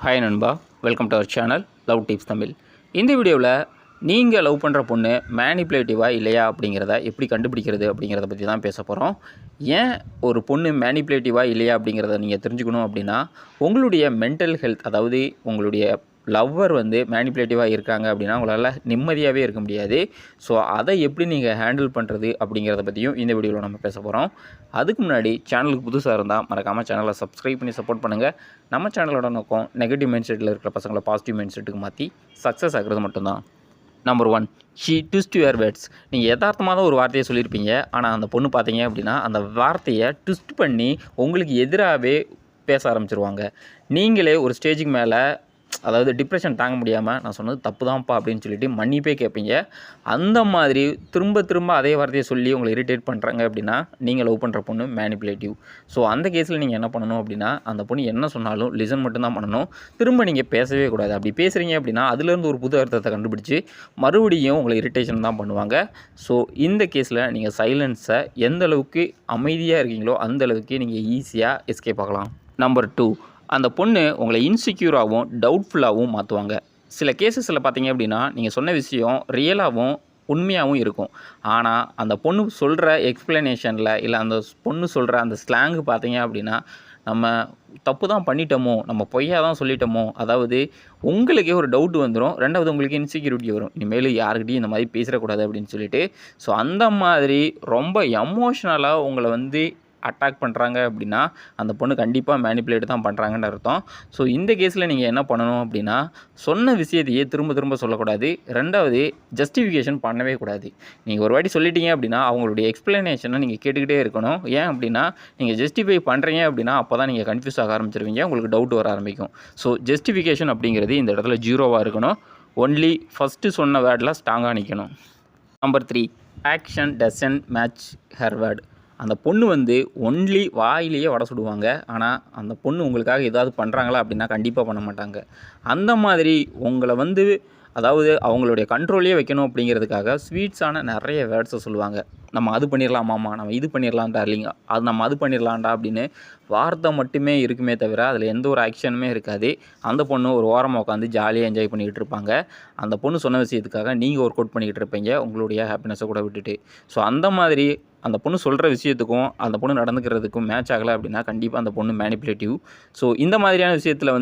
Hi நண்பா, welcome to our channel love tips Tamil. இந்த வீடியோவில் நீங்கள் லவ் பண்ணுற பொண்ணு மேனிப்புலேட்டிவாக இல்லையா அப்படிங்கிறத எப்படி கண்டுபிடிக்கிறது அப்படிங்கிறத பற்றி தான் பேச போகிறோம். ஏன் ஒரு பொண்ணு மேனிப்புலேட்டிவாக இல்லையா அப்படிங்கிறத நீங்கள் தெரிஞ்சுக்கணும் அப்படின்னா, உங்களுடைய மென்டல் ஹெல்த், அதாவது உங்களுடைய லவ்வர் மேனிப்புலேட்டிவாக இருக்காங்க அப்படின்னா உங்களால் நிம்மதியாகவே இருக்க முடியாது. ஸோ அதை எப்படி நீங்கள் ஹேண்டில் பண்ணுறது அப்படிங்கிறத பற்றியும் இந்த வீடியோவில் நம்ம பேச போகிறோம். அதுக்கு முன்னாடி சேனலுக்கு புதுசாக இருந்தால் மறக்காமல் சேனலை சப்ஸ்கிரைப் பண்ணி சப்போர்ட் பண்ணுங்கள். நம்ம சேனலோட நோக்கம் நெகட்டிவ் மைண்ட் செட்டில் இருக்கிற பசங்களை பாசிட்டிவ் மைண்ட் செட்டுக்கு மாற்றி சக்ஸஸ் ஆகிறது மட்டும்தான். Number 1, she twist your words. நீங்கள் யதார்த்தமாக தான் ஒரு வார்த்தையை சொல்லியிருப்பீங்க. ஆனால் அந்த பொண்ணு பார்த்தீங்க அப்படின்னா அந்த வார்த்தையை ட்விஸ்ட் பண்ணி உங்களுக்கு எதிராகவே பேச ஆரம்பிச்சிருவாங்க. நீங்களே ஒரு ஸ்டேஜுக்கு மேலே, அதாவது டிப்ரெஷன் தாங்க முடியாமல், நான் சொன்னது தப்பு தான்ப்பா அப்படின்னு சொல்லிட்டு மன்னிப்பே கேட்பீங்க. அந்த மாதிரி திரும்ப திரும்ப அதே வார்த்தையை சொல்லி உங்களை இரிட்டேட் பண்ணுறாங்க அப்படின்னா நீங்கள் லவ் பண்ணுற பொண்ணு மேனிப்புலேட்டிவ். ஸோ அந்த கேஸில் நீங்கள் என்ன பண்ணணும் அப்படின்னா, அந்த பொண்ணு என்ன சொன்னாலும் லிசன் மட்டும்தான் பண்ணணும். திரும்ப நீங்கள் பேசவே கூடாது. அப்படி பேசுகிறீங்க அப்படின்னா அதுலேருந்து ஒரு புது அர்த்தத்தை கண்டுபிடிச்சி மறுபடியும் உங்களை இரிட்டேஷன் தான் பண்ணுவாங்க. ஸோ இந்த கேஸில் நீங்கள் சைலன்ஸை எந்த அளவுக்கு அமைதியாக இருக்கீங்களோ அந்த அளவுக்கு நீங்கள் ஈஸியாக எஸ்கேப் ஆகலாம். நம்பர் 2, அந்த பொண்ணு உங்களை இன்செக்யூராகவும் டவுட்ஃபுல்லாகவும் மாற்றுவாங்க. சில கேஸஸில் பார்த்தீங்க அப்படின்னா நீங்கள் சொன்ன விஷயம் ரியலாகவும் உண்மையாகவும் இருக்கும். ஆனால் அந்த பொண்ணு சொல்கிற எக்ஸ்ப்ளனேஷனில் இல்லை அந்த பொண்ணு சொல்கிற அந்த ஸ்லாங்கு பார்த்தீங்க அப்படின்னா, நம்ம தப்பு தான் பண்ணிட்டோமோ, நம்ம பொய்யா தான் சொல்லிட்டோமோ, அதாவது உங்களுக்கே ஒரு டவுட் வந்துடும். ரெண்டாவது உங்களுக்கு இன்செக்யூரிட்டி வரும், இனிமேல் யாருக்கிட்டையும் இந்த மாதிரி பேசிடக்கூடாது அப்படின்னு சொல்லிட்டு. ஸோ அந்த மாதிரி ரொம்ப எமோஷ்னலாக உங்களை அட்டாக் பண்ணுறாங்க அப்படின்னா அந்த பொண்ணு கண்டிப்பாக மேனிப்புலேட் தான் பண்ணுறாங்கன்னு அர்த்தம். ஸோ இந்த கேஸில் நீங்கள் என்ன பண்ணணும் அப்படின்னா, சொன்ன விஷயத்தையே திரும்ப திரும்ப சொல்லக்கூடாது. ரெண்டாவது ஜஸ்டிஃபிகேஷன் பண்ணவே கூடாது. நீங்கள் ஒரு வாட்டி சொல்லிட்டீங்க அப்படின்னா அவங்களுடைய எக்ஸ்ப்ளனேஷனை நீங்கள் கேட்டுக்கிட்டே இருக்கணும். ஏன் அப்படின்னா நீங்கள் ஜஸ்டிஃபை பண்ணுறீங்க அப்படின்னா அப்போ தான் நீங்கள் கன்ஃபியூஸ் ஆக ஆரம்பிச்சிருவீங்க, உங்களுக்கு டவுட் வர ஆரம்பிக்கும். ஸோ ஜஸ்டிஃபிகேஷன் அப்படிங்கிறது இந்த இடத்துல 0வாக இருக்கணும். ஒன்லி ஃபஸ்ட்டு சொன்ன வேர்டில் ஸ்ட்ராங்காக நிற்கணும். Number 3, action doesn't match her word. அந்த பொண்ணு ஒன்லி வாயிலேயே வடை சுடுவாங்க. ஆனால் அந்த பொண்ணு உங்களுக்காக ஏதாவது பண்ணுறாங்களா அப்படின்னா கண்டிப்பாக பண்ண மாட்டாங்க. அந்த மாதிரி உங்களை அதாவது அவங்களுடைய கண்ட்ரோல்லே வைக்கணும் அப்படிங்கிறதுக்காக ஸ்வீட்ஸான நிறைய வேர்ட்ஸை சொல்லுவாங்க. நம்ம அது பண்ணிடலாமாம்மா, நம்ம இது பண்ணிடலாம் டார்லிங், அது நம்ம அது பண்ணிடலாம்டா அப்படின்னு வார்த்தை மட்டுமே இருக்குமே தவிர அதில் எந்த ஒரு ஆக்ஷனுமே இருக்காது. அந்த பொண்ணு ஒரு ஓரமாக உட்காந்து ஜாலியாக என்ஜாய் பண்ணிக்கிட்டு இருப்பாங்க. அந்த பொண்ணு சொன்ன விஷயத்துக்காக நீங்கள் ஒர்க் அவுட் பண்ணிக்கிட்டு இருப்பீங்க, உங்களுடைய ஹாப்பினஸை கூட விட்டுட்டு. ஸோ அந்த மாதிரி அந்த பொண்ணு சொல்கிற விஷயத்துக்கும் அந்த பொண்ணு நடந்துக்கிறதுக்கும் மேட்ச் ஆகலை அப்படின்னா கண்டிப்பாக அந்த பொண்ணு மேனிப்புலேட்டிவ். ஸோ இந்த மாதிரியான விஷயத்தில்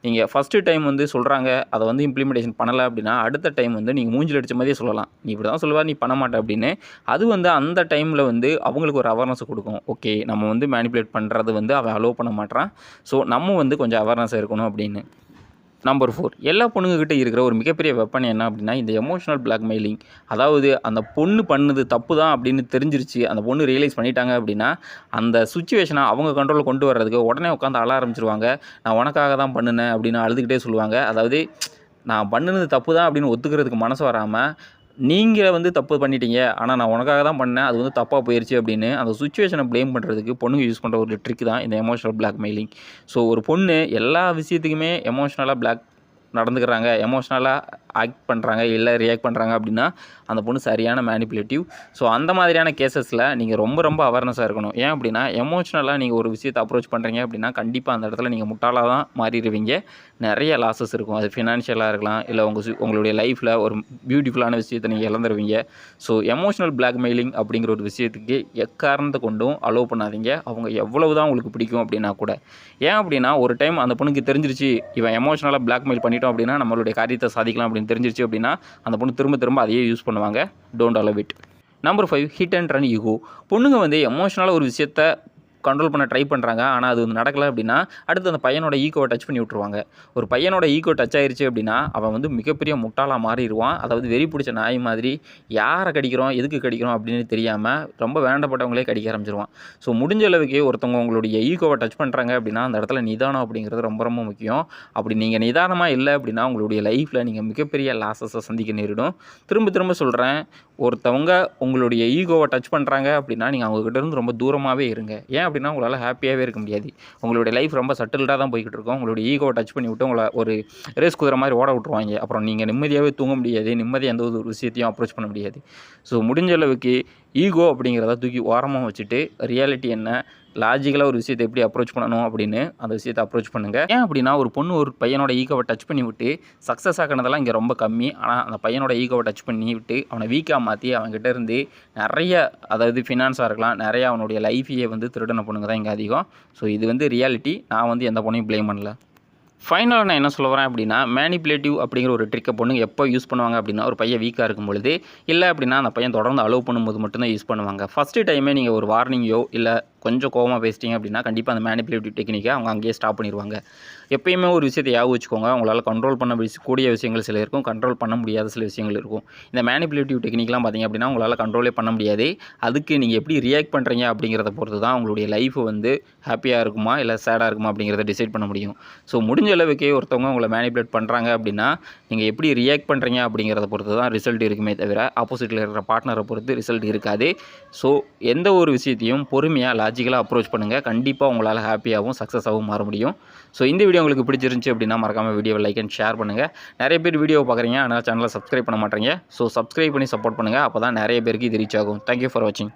நீங்கள் ஃபஸ்ட்டு டைம் சொல்கிறாங்க, அதை இம்ப்ளிமெண்டேஷன் பண்ணலை அப்படின்னா அடுத்த டைம் நீங்கள் மூஞ்சில் அடித்த மாதிரியே சொல்லலாம், நீ இப்படி தான் சொல்லுவா, நீ பண்ண மாட்டே அப்படின்னு. அது அந்த டைமில் அவங்களுக்கு ஒரு அவேர்னஸை கொடுக்கும். ஓகே, நம்ம மேனிப்புலேட் பண்ணுறது அவன் அலோவ் பண்ண மாட்டான், ஸோ நம்ம கொஞ்சம் அவேர்னஸாக இருக்கணும் அப்படின்னு. நம்பர் 4, எல்லா பொண்ணுங்கக்கிட்ட இருக்கிற ஒரு மிகப்பெரிய வெப்பன் என்ன அப்படின்னா இந்த எமோஷனல் பிளாக்மெயிலிங். அதாவது அந்த பொண்ணு பண்ணது தப்பு தான் அப்படின்னு தெரிஞ்சிருச்சு, அந்த பொண்ணு ரியலைஸ் பண்ணிட்டாங்க அப்படின்னா அந்த சுச்சுவேஷனை அவங்க கண்ட்ரோலில் கொண்டு வர்றதுக்கு உடனே உட்காந்து அழ ஆரம்பிச்சிருவாங்க. நான் உனக்காக தான் பண்ணினேன் அப்படின்னு அழுதுகிட்டே சொல்லுவாங்க. அதாவது நான் பண்ணினது தப்பு தான் அப்படின்னு ஒத்துக்கிறதுக்கு மனசு வராமல், நீங்கள் தப்பு பண்ணிட்டீங்க, ஆனால் நான் உனக்காக தான் பண்ணேன், அது தப்பாக போயிடுச்சு அப்படின்னு அந்த சுச்சுவேஷனை ப்ளேம் பண்ணுறதுக்கு பொண்ணுங்க யூஸ் பண்ணுற ஒரு ட்ரிக் தான் இந்த எமோஷனல் பிளாக்மெயிலிங். ஸோ ஒரு பொண்ணு எல்லா விஷயத்துக்குமே எமோஷ்னலாக நடந்துக்கிறாங்க, எமோஷ்னலாக ஆக்ட் பண்ணுறாங்க, இல்லை ரியாக்ட் பண்ணுறாங்க அப்படின்னா அந்த பொண்ணு சரியான மேனிப்புலேட்டிவ். ஸோ அந்த மாதிரியான கேசஸில் நீங்கள் ரொம்ப ரொம்ப அவேர்னஸாக இருக்கணும். ஏன் அப்படின்னா எமோஷ்னலாக நீங்கள் ஒரு விஷயத்தை அப்ரோச் பண்ணுறீங்க அப்படின்னா கண்டிப்பாக அந்த இடத்துல நீங்கள் முட்டாளாக தான் மாறிடுவீங்க. நிறைய லாஸஸ் இருக்கும், அது ஃபினான்ஷியலாக இருக்கலாம், இல்லை உங்களுடைய லைஃப்பில் ஒரு பியூட்டிஃபுல்லான விஷயத்தை நீங்கள் இழந்துருவீங்க. ஸோ எமோஷ்னல் பிளாக்மெயிலிங் அப்படிங்கிற ஒரு விஷயத்துக்கு எக்காரணத்தை கொண்டும் அலோவ் பண்ணாதீங்க, அவங்க எவ்வளவு தான் உங்களுக்கு பிடிக்கும் அப்படின்னா கூட. ஏன் அப்படின்னா ஒரு டைம் அந்த பொண்ணுக்கு தெரிஞ்சிருச்சு இவன் எமோஷ்னலாக பிளாக்மெயில் பண்ணிட்டோம் அப்படின்னா நம்மளுடைய காரியத்தை சாதிக்கலாம் அப்படின்னு தெரிஞ்சிருச்சு அப்படின்னா அந்த பொண்ணு திரும்ப திரும்ப அதையே யூஸ் பண்ணுவாங்க. Don't allow it. Number 5, hit and run ego. பொண்ணுங்க எமோஷ்னலாக ஒரு விஷயத்தை கண்ட்ரோல் பண்ண ட்ரை பண்ணுறாங்க, ஆனால் அது நடக்கலை அப்படின்னா அடுத்து அந்த பையனோட ஈகோவை டச் பண்ணி விட்ருவாங்க. ஒரு பையனோட ஈகோ டச் ஆயிடுச்சு அப்படின்னா அவன் மிகப்பெரிய முட்டாளாக மாறிடுவான். அதாவது வெறி பிடிச்ச நாய் மாதிரி யாரை கடிக்கிறோம் எதுக்கு கடிக்கிறோம் அப்படின்னு தெரியாமல் ரொம்ப வேண்டப்பட்டவங்களே கடிக்க ஆரம்பிச்சிருவான். ஸோ முடிஞ்ச அளவுக்கு ஒருத்தவங்க உங்களுடைய ஈகோவை டச் பண்ணுறாங்க அப்படின்னா அந்த இடத்துல நிதானம் அப்படிங்கிறது ரொம்ப ரொம்ப முக்கியம். அப்படி நீங்கள் நிதானமாக இல்லை அப்படின்னா உங்களுடைய லைஃப்பில் நீங்கள் மிகப்பெரிய லாஸஸை சந்திக்க நேரிடும். திரும்ப திரும்ப சொல்கிறேன், ஒருத்தவங்க உங்களுடைய ஈகோவை டச் பண்ணுறாங்க அப்படின்னா நீங்கள் அவங்ககிட்ட இருந்து ரொம்ப தூரமாகவே இருங்க. ஏன் அப்படின்னா உங்களால் ஹாப்பியாகவே இருக்க முடியாது. உங்களுடைய லைஃப் ரொம்ப சட்டில்டாக தான் போய்கிட்டு இருக்கும். உங்களுடைய ஈகோவை டச் பண்ணி விட்டு உங்களை ஒரு ரேஸ் குதிரை மாதிரி ஓட விட்டுருவாங்க. அப்புறம் நீங்கள் நிம்மதியாகவே தூங்க முடியாது, நிம்மதியாக எந்த ஒரு விஷயத்தையும் அப்ரோச் பண்ண முடியாது. ஸோ முடிஞ்ச அளவுக்கு ஈகோ அப்படிங்கிறத தூக்கி ஓரமாக வச்சுட்டு ரியாலிட்டி என்ன, லாஜிக்கலாக ஒரு விஷயத்தை எப்படி அப்ரோச் பண்ணணும் அப்படின்னு அந்த விஷயத்தை அப்ரோச் பண்ணுங்கள். ஏன் அப்படின்னா ஒரு பொண்ணு ஒரு பையனோட ஈகோவை டச் பண்ணி விட்டு சக்ஸஸ் ஆக்கினதெல்லாம் இங்கே ரொம்ப கம்மி. ஆனால் அந்த பையனோட ஈகோவை டச் பண்ணி விட்டு அவனை வீக்காக மாற்றி அவன்கிட்ட இருந்து நிறைய, அதாவது ஃபினான்ஸாக இருக்கலாம், நிறைய அவனுடைய லைஃபையே வந்து திருடின பொண்ணுங்க தான் இங்கே அதிகம். ஸோ இது வந்து ரியாலிட்டி. நான் வந்து எந்த பொண்ணையும் ப்ளேம் பண்ணல. ஃபைனலாக நான் என்ன சொல்ல வரேன் அப்படின்னா, மேனிப்புலேட்டிவ் அப்படிங்கிற ஒரு ட்ரிக்கை பொண்ணுங்க எப்போ யூஸ் பண்ணுவாங்க அப்படின்னா, ஒரு பையன் வீக்காக இருக்கும் பொழுது, இல்லை அப்படின்னா அந்த பையன் தொடர்ந்து அலோவ் பண்ணும்போது மட்டும்தான் யூஸ் பண்ணுவாங்க. ஃபஸ்ட்டு டைமே நீங்கள் ஒரு வார்னிங்கோ இல்லை கொஞ்சம் கோவமாக பேசிட்டீங்க அப்படின்னா கண்டிப்பாக அந்த மேனிப்புலேட்டிவ் டெக்னிக்கை அவங்க அங்கேயே ஸ்டாப் பண்ணிடுவாங்க. எப்பயுமே ஒரு விஷயத்தை ஞாபகம் வச்சுக்கோங்க, உங்களால் கண்ட்ரோல் பண்ண கூடிய விஷயங்கள் சில இருக்கும், கண்ட்ரோல் பண்ண முடியாத சில விஷயங்கள் இருக்கும். இந்த மேனிப்புலேட்டிவ் டெக்னிக்லாம் பார்த்தீங்க அப்படின்னா உங்களால் கண்ட்ரோலே பண்ண முடியாது. அதுக்கு நீங்கள் எப்படி ரியாக்ட் பண்ணுறீங்க அப்படிங்கிறத பொறுத்து தான் உங்களுடைய லைஃப் வந்து ஹாப்பியாக இருக்குமா இல்லை சேடாக இருக்குமா அப்படிங்கிறத டிசைட் பண்ண முடியும். ஸோ முடிஞ்ச அளவுக்கு ஒருத்தவங்க உங்களை மேனிப்புலேட் பண்ணுறாங்க அப்படின்னா நீங்கள் எப்படி ரியாக்ட் பண்ணுறீங்க அப்படிங்கிறத பொறுத்து தான் ரிசல்ட் இருக்குமே தவிர ஆப்போசிட்டில் இருக்கிற பார்ட்னரை பொறுத்து ரிசல்ட் இருக்காது. ஸோ எந்த ஒரு விஷயத்தையும் பொறுமையாக லாஜிக்கலாக அப்ரோச் பண்ணுங்கள். கண்டிப்பாக உங்களால் ஹாப்பியாகவும் சக்ஸஸாகவும் மாற முடியும். ஸோ இந்த வீடியோ உங்களுக்கு பிடிச்சிருந்துச்சி அப்படின்னா மறக்காமல் வீடியோவை லைக் அண்ட் ஷேர் பண்ணுங்கள். நிறைய பேர் வீடியோ பார்க்குறீங்க, ஆனால் சேனலை சப்ஸ்கிரைப் பண்ண மாட்டேங்க. ஸோ சப்ஸ்கிரைப் பண்ணி சப்போர்ட் பண்ணுங்கள். அப்போ தான் நிறைய பேருக்கு இது ரீச் ஆகும். தேங்க்யூ ஃபார் வாட்சிங்.